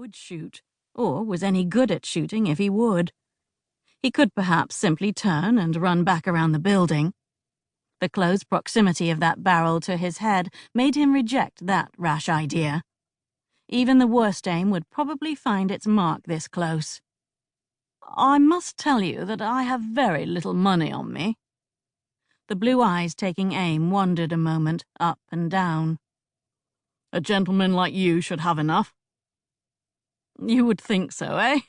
would shoot, or was any good at shooting if he would. He could perhaps simply turn and run back around the building. The close proximity of that barrel to his head made him reject that rash idea. Even the worst aim would probably find its mark this close. "I must tell you that I have very little money on me." The blue eyes taking aim wandered a moment up and down. "A gentleman like you should have enough." "You would think so, eh?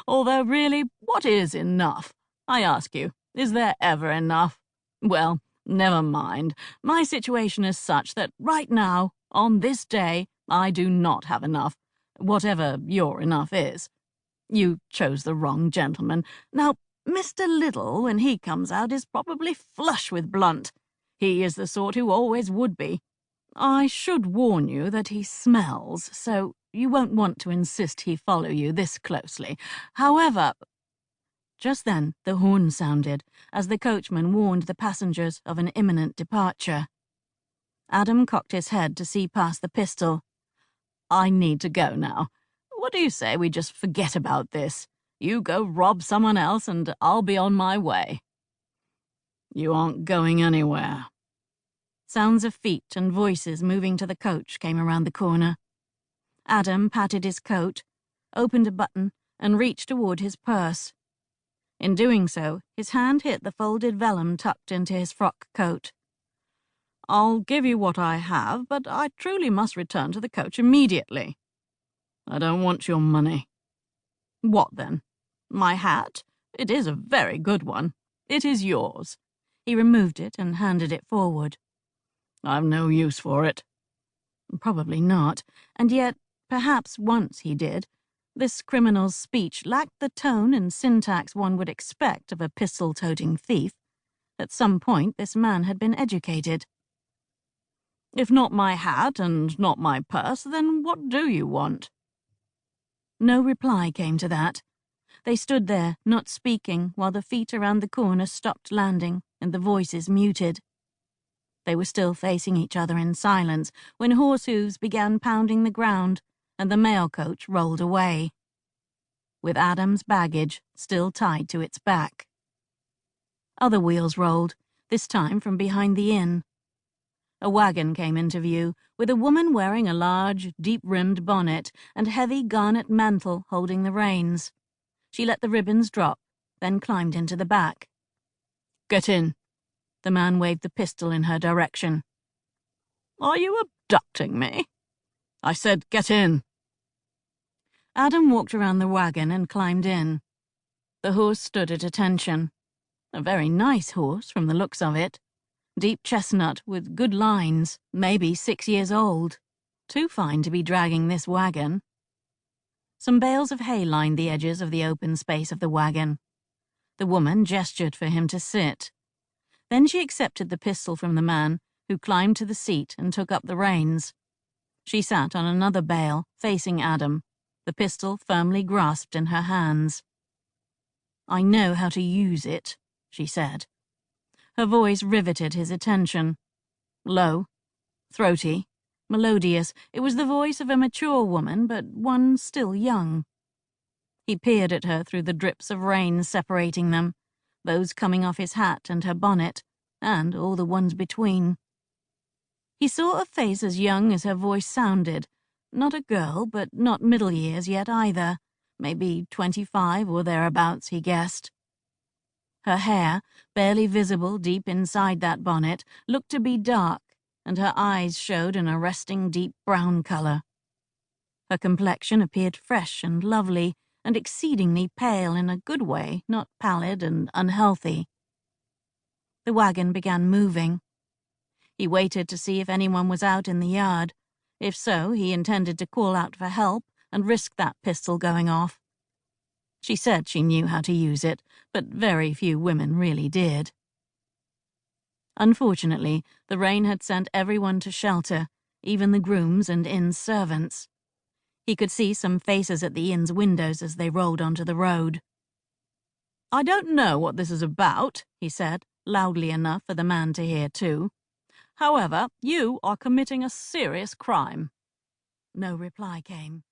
Although really, what is enough? I ask you, is there ever enough? Well, never mind. My situation is such that right now, on this day, I do not have enough, whatever your enough is. You chose the wrong gentleman. Now, Mr. Little, when he comes out, is probably flush with blunt. He is the sort who always would be. I should warn you that he smells, so you won't want to insist he follow you this closely. However—" Just then the horn sounded, as the coachman warned the passengers of an imminent departure. Adam cocked his head to see past the pistol. "I need to go now. What do you say we just forget about this? You go rob someone else and I'll be on my way." "You aren't going anywhere." Sounds of feet and voices moving to the coach came around the corner. Adam patted his coat, opened a button, and reached toward his purse. In doing so, his hand hit the folded vellum tucked into his frock coat. "I'll give you what I have, but I truly must return to the coach immediately." "I don't want your money." "What then? My hat? It is a very good one. It is yours." He removed it and handed it forward. "I've no use for it." Probably not, and yet, perhaps once he did. This criminal's speech lacked the tone and syntax one would expect of a pistol-toting thief. At some point, this man had been educated. "If not my hat and not my purse, then what do you want?" No reply came to that. They stood there, not speaking, while the feet around the corner stopped landing and the voices muted. They were still facing each other in silence when horse hooves began pounding the ground and the mail coach rolled away, with Adam's baggage still tied to its back. Other wheels rolled, this time from behind the inn. A wagon came into view, with a woman wearing a large, deep-rimmed bonnet and heavy garnet mantle holding the reins. She let the ribbons drop, then climbed into the back. "Get in." The man waved the pistol in her direction. "Are you abducting me?" "I said get in." Adam walked around the wagon and climbed in. The horse stood at attention. A very nice horse from the looks of it. Deep chestnut with good lines, maybe 6 years old. Too fine to be dragging this wagon. Some bales of hay lined the edges of the open space of the wagon. The woman gestured for him to sit. Then she accepted the pistol from the man, who climbed to the seat and took up the reins. She sat on another bale, facing Adam, the pistol firmly grasped in her hands. "I know how to use it," she said. Her voice riveted his attention. Low, throaty, melodious, it was the voice of a mature woman, but one still young. He peered at her through the drips of rain separating them, those coming off his hat and her bonnet, and all the ones between. He saw a face as young as her voice sounded, not a girl, but not middle years yet either, maybe 25 or thereabouts, he guessed. Her hair, barely visible deep inside that bonnet, looked to be dark, and her eyes showed an arresting deep brown color. Her complexion appeared fresh and lovely, and exceedingly pale in a good way, not pallid and unhealthy. The wagon began moving. He waited to see if anyone was out in the yard. If so, he intended to call out for help and risk that pistol going off. She said she knew how to use it, but very few women really did. Unfortunately, the rain had sent everyone to shelter, even the grooms and inn servants. He could see some faces at the inn's windows as they rolled onto the road. "I don't know what this is about," he said, loudly enough for the man to hear too. "However, you are committing a serious crime." No reply came.